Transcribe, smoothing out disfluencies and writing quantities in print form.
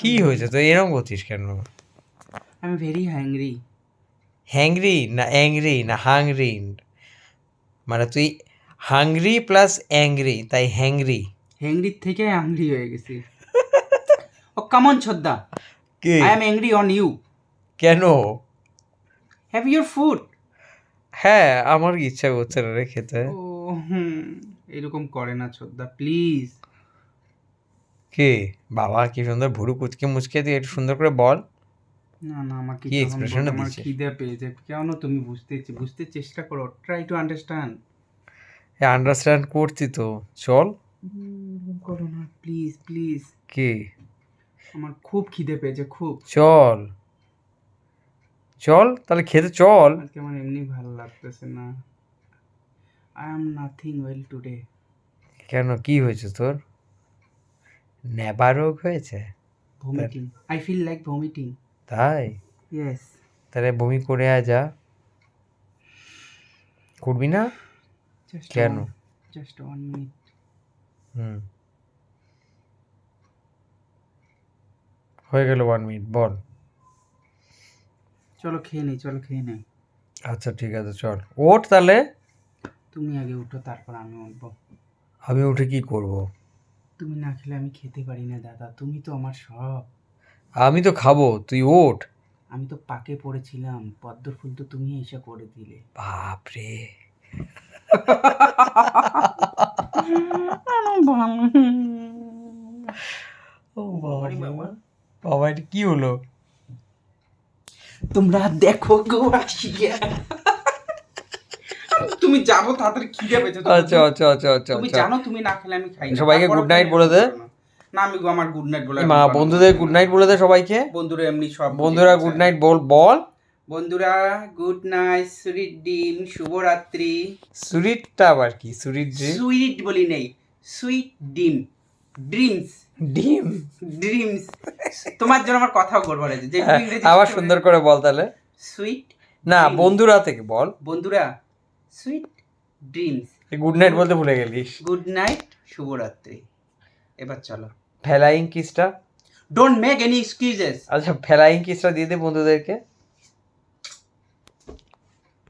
কি হয়েছে তো এরকম করছিস কেন? I am very hungry. Hungry না অ্যাংরি না হাংরি? মানে তুই হাংরি প্লাস অ্যাংরি, তাই হ্যাংরি। হ্যাংরির থেকে অ্যাংরি হয়ে গেছি। ও কাম অন ছোদ্দা, কে? I am angry on you. কেন? Have your food. হ্যাঁ, আমার ইচ্ছা করছে না রে খেতে। ও এরকম করে না ছোদ্দা, প্লিজ। কে? বাবা কি সুন্দর ভুরু কুচকে মুচকে, তুই একটু সুন্দর করে বল না না, আমার কি কিছু এখন expression টা আমার দিচ্ছিস? খিদে পেয়েছে। কেন তুমি বুঝতে চেষ্টা করো, ট্রাই টু আন্ডারস্ট্যান্ড। আন্ডারস্ট্যান্ড করছি তো, চল। করো না প্লিজ প্লিজ। কি? আমার খুব খিদে পেয়েছে, খুব। চল চল তাহলে খেতে চল। আজকে আমার এমনি ভালো লাগতেছে না। I am nothing well today. কেন, কি হয়েছে তোর? নেবা রোগ হয়েছে? Vomiting, I feel like vomiting. তাই? ইয়েস। তাহলে বমি করে আয় যা। করবি না? কেন? Just 1 minute. হুম, হয়ে গেল 1 মিনিট, বল। চলো খেয়ে নেই, চলো খেয়ে নেই। আচ্ছা ঠিক আছে, চল ওঠ তাহলে। তুমি আগে উঠো, তারপর আমি উঠবো। আমি উঠে কি করব? তুমি না খেলে আমি খেতে পারি না দাদা, তুমি তো আমার সব। আমি তো খাবো, তুই ওঠ। আমি তো পাকে পড়েছিলাম, পদ্ম ফুল তো তুমি এসে করে দিলে। বাপ রে। ও বাবা, বাবা এটা কি হলো? তোমরা দেখো গো আসিয়া। তুমি যাবো তাড়াতাড়ি, খিদে পেয়েছে। আচ্ছা আচ্ছা আচ্ছা আচ্ছা তুমি আচ্ছা। জানো তুমি না খেলে আমি খাই না। সবাইকে তারপরেও গুড নাইট তুমি বলে দে। এরকম করো না। না, আমি আমার গুড নাইট বলে মা বন্ধুদের গুড নাইট বলে দে সবাইকে। বন্ধুরা এমনি সব বন্ধুরা গুড নাইট বল বল। বন্ধুরা গুড নাইট, সুইট ডিম, শুভরাত্রি। সুরিটটা আবার কি? সুরিট ড্রিম? সুইট বলি নেই, সুইট ডিম, ড্রিমস, ডিম? ড্রিমস। তোমার জন্য আমার কথাও করবার আছে যে আবার সুন্দর করে বল তাহলে। সুইট না, বন্ধুরা থেকে বল। বন্ধুরা সুইট ড্রিমস। গুড নাইট বলতে ভুলে গেলিস। গুড নাইট, শুভরাত্রি। এবার চলো। ফ্লাইং কিসটা? Don't make any excuses. আচ্ছা, ফ্লাইং কিসটা দিয়ে দে বন্ধুদেরকে।